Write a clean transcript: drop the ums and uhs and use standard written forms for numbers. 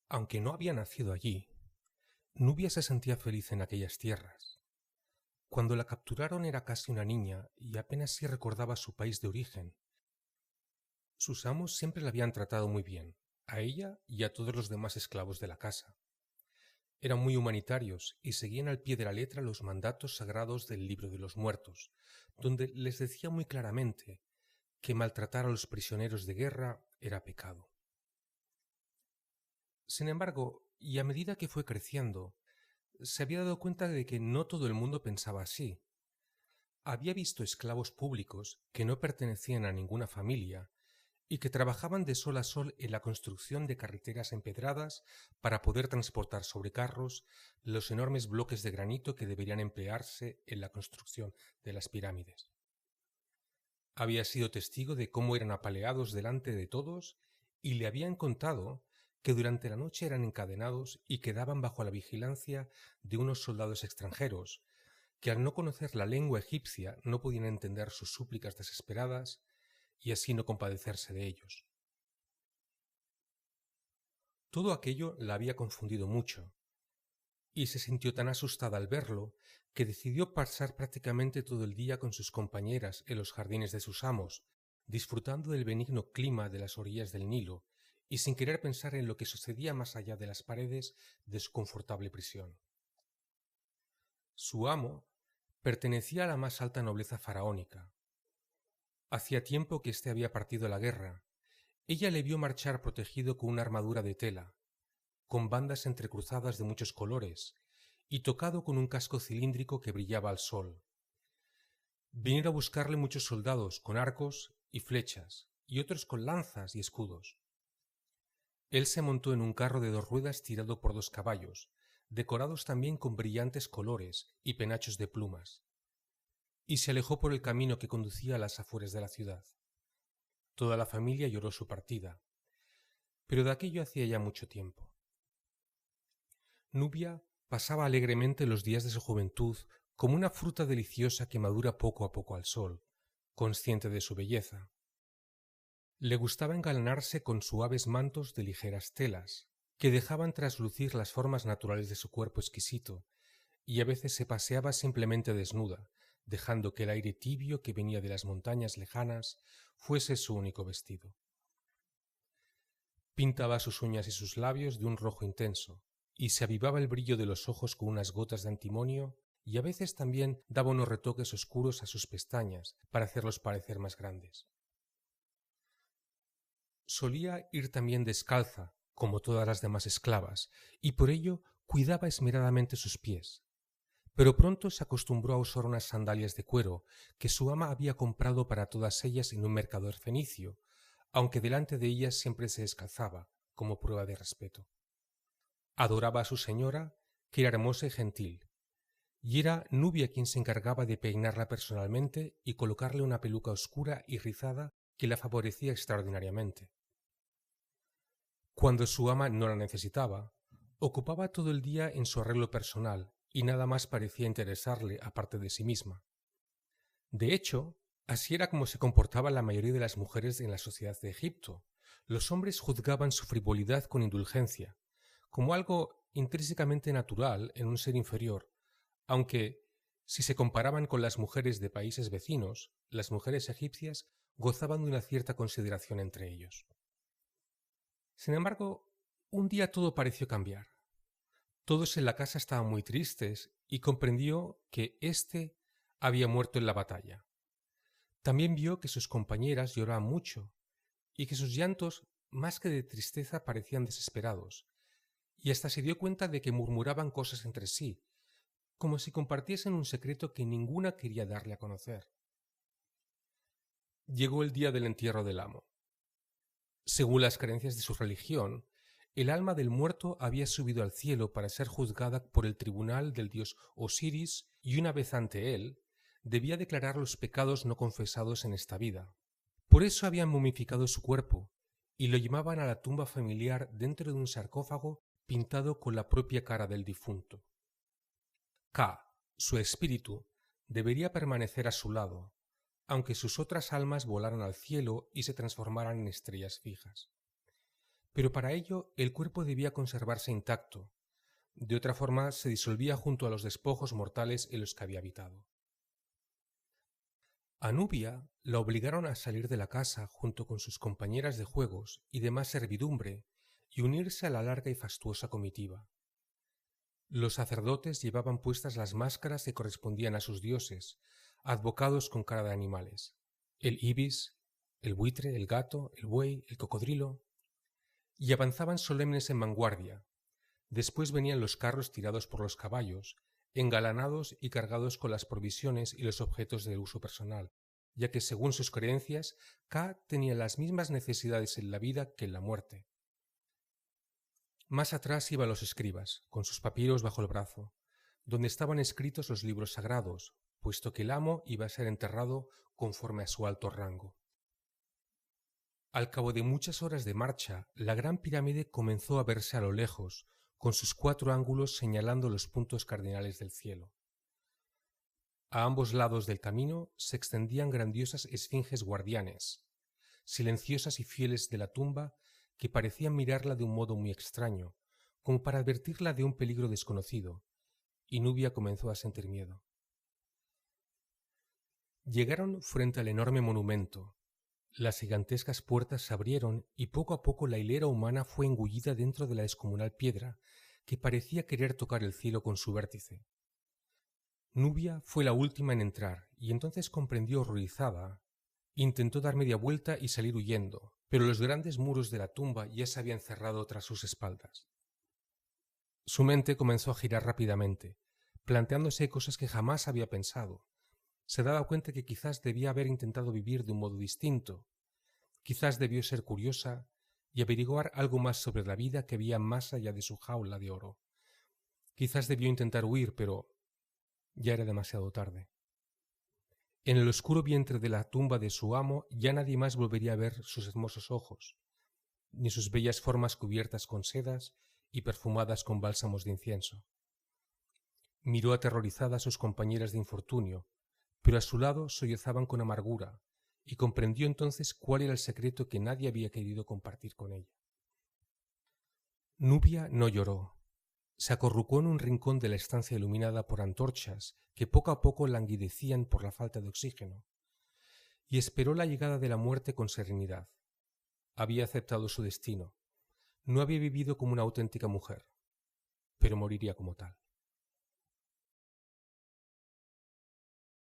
Aunque no había nacido allí, Nubia se sentía feliz en aquellas tierras. Cuando la capturaron era casi una niña y apenas si recordaba su país de origen. Sus amos siempre la habían tratado muy bien, a ella y a todos los demás esclavos de la casa. Eran muy humanitarios y seguían al pie de la letra los mandatos sagrados del Libro de los Muertos, donde les decía muy claramente que maltratar a los prisioneros de guerra era pecado. Sin embargo, y a medida que fue creciendo, se había dado cuenta de que no todo el mundo pensaba así. Había visto esclavos públicos que no pertenecían a ninguna familia y que trabajaban de sol a sol en la construcción de carreteras empedradas para poder transportar sobre carros los enormes bloques de granito que deberían emplearse en la construcción de las pirámides. Había sido testigo de cómo eran apaleados delante de todos y le habían contado que durante la noche eran encadenados y quedaban bajo la vigilancia de unos soldados extranjeros, que al no conocer la lengua egipcia no podían entender sus súplicas desesperadas y así no compadecerse de ellos. Todo aquello la había confundido mucho, y se sintió tan asustada al verlo que decidió pasar prácticamente todo el día con sus compañeras en los jardines de sus amos, disfrutando del benigno clima de las orillas del Nilo y sin querer pensar en lo que sucedía más allá de las paredes de su confortable prisión. Su amo pertenecía a la más alta nobleza faraónica. Hacía tiempo que éste había partido a la guerra. Ella le vio marchar protegido con una armadura de tela, con bandas entrecruzadas de muchos colores, y tocado con un casco cilíndrico que brillaba al sol. Vinieron a buscarle muchos soldados con arcos y flechas, y otros con lanzas y escudos. Él se montó en un carro de 2 ruedas tirado por 2 caballos, decorados también con brillantes colores y penachos de plumas, y se alejó por el camino que conducía a las afueras de la ciudad. Toda la familia lloró su partida, pero de aquello hacía ya mucho tiempo. Nubia pasaba alegremente los días de su juventud como una fruta deliciosa que madura poco a poco al sol, consciente de su belleza. Le gustaba engalanarse con suaves mantos de ligeras telas, que dejaban traslucir las formas naturales de su cuerpo exquisito, y a veces se paseaba simplemente desnuda, dejando que el aire tibio que venía de las montañas lejanas fuese su único vestido. Pintaba sus uñas y sus labios de un rojo intenso, y se avivaba el brillo de los ojos con unas gotas de antimonio, y a veces también daba unos retoques oscuros a sus pestañas para hacerlos parecer más grandes. Solía ir también descalza, como todas las demás esclavas, y por ello cuidaba esmeradamente sus pies. Pero pronto se acostumbró a usar unas sandalias de cuero que su ama había comprado para todas ellas en un mercader fenicio, aunque delante de ellas siempre se descalzaba, como prueba de respeto. Adoraba a su señora, que era hermosa y gentil, y era Nubia quien se encargaba de peinarla personalmente y colocarle una peluca oscura y rizada que la favorecía extraordinariamente. Cuando su ama no la necesitaba, ocupaba todo el día en su arreglo personal y nada más parecía interesarle aparte de sí misma. De hecho, así era como se comportaba la mayoría de las mujeres en la sociedad de Egipto. Los hombres juzgaban su frivolidad con indulgencia, como algo intrínsecamente natural en un ser inferior, aunque, si se comparaban con las mujeres de países vecinos, las mujeres egipcias gozaban de una cierta consideración entre ellos. Sin embargo, un día todo pareció cambiar. Todos en la casa estaban muy tristes y comprendió que éste había muerto en la batalla. También vio que sus compañeras lloraban mucho y que sus llantos, más que de tristeza, parecían desesperados, y hasta se dio cuenta de que murmuraban cosas entre sí, como si compartiesen un secreto que ninguna quería darle a conocer. Llegó el día del entierro del amo. Según las creencias de su religión, el alma del muerto había subido al cielo para ser juzgada por el tribunal del dios Osiris y una vez ante él, debía declarar los pecados no confesados en esta vida. Por eso habían momificado su cuerpo y lo llevaban a la tumba familiar dentro de un sarcófago pintado con la propia cara del difunto. Ka, su espíritu, debería permanecer a su lado, aunque sus otras almas volaran al cielo y se transformaran en estrellas fijas. pero para ello el cuerpo debía conservarse intacto, de otra forma se disolvía junto a los despojos mortales en los que había habitado. A Nubia la obligaron a salir de la casa junto con sus compañeras de juegos y demás servidumbre y unirse a la larga y fastuosa comitiva. Los sacerdotes llevaban puestas las máscaras que correspondían a sus dioses, advocados con cara de animales: el ibis, el buitre, el gato, el buey, el cocodrilo, y avanzaban solemnes en vanguardia. Después venían los carros tirados por los caballos, engalanados y cargados con las provisiones y los objetos de uso personal, ya que según sus creencias, Ka tenía las mismas necesidades en la vida que en la muerte. Más atrás iban los escribas, con sus papiros bajo el brazo, donde estaban escritos los libros sagrados, puesto que el amo iba a ser enterrado conforme a su alto rango. Al cabo de muchas horas de marcha, la gran pirámide comenzó a verse a lo lejos, con sus 4 ángulos señalando los puntos cardinales del cielo. A ambos lados del camino se extendían grandiosas esfinges guardianes, silenciosas y fieles de la tumba, que parecían mirarla de un modo muy extraño, como para advertirla de un peligro desconocido, y Nubia comenzó a sentir miedo. Llegaron frente al enorme monumento. Las gigantescas puertas se abrieron y poco a poco la hilera humana fue engullida dentro de la descomunal piedra, que parecía querer tocar el cielo con su vértice. Nubia fue la última en entrar y entonces comprendió horrorizada. Intentó dar media vuelta y salir huyendo, pero los grandes muros de la tumba ya se habían cerrado tras sus espaldas. Su mente comenzó a girar rápidamente, planteándose cosas que jamás había pensado. Se daba cuenta que quizás debía haber intentado vivir de un modo distinto. Quizás debió ser curiosa y averiguar algo más sobre la vida que había más allá de su jaula de oro. Quizás debió intentar huir, pero ya era demasiado tarde. En el oscuro vientre de la tumba de su amo ya nadie más volvería a ver sus hermosos ojos, ni sus bellas formas cubiertas con sedas y perfumadas con bálsamos de incienso. Miró aterrorizada a sus compañeras de infortunio, pero a su lado sollozaban con amargura, y comprendió entonces cuál era el secreto que nadie había querido compartir con ella. Nubia no lloró. Se acurrucó en un rincón de la estancia iluminada por antorchas que poco a poco languidecían por la falta de oxígeno, y esperó la llegada de la muerte con serenidad. Había aceptado su destino. No había vivido como una auténtica mujer, pero moriría como tal.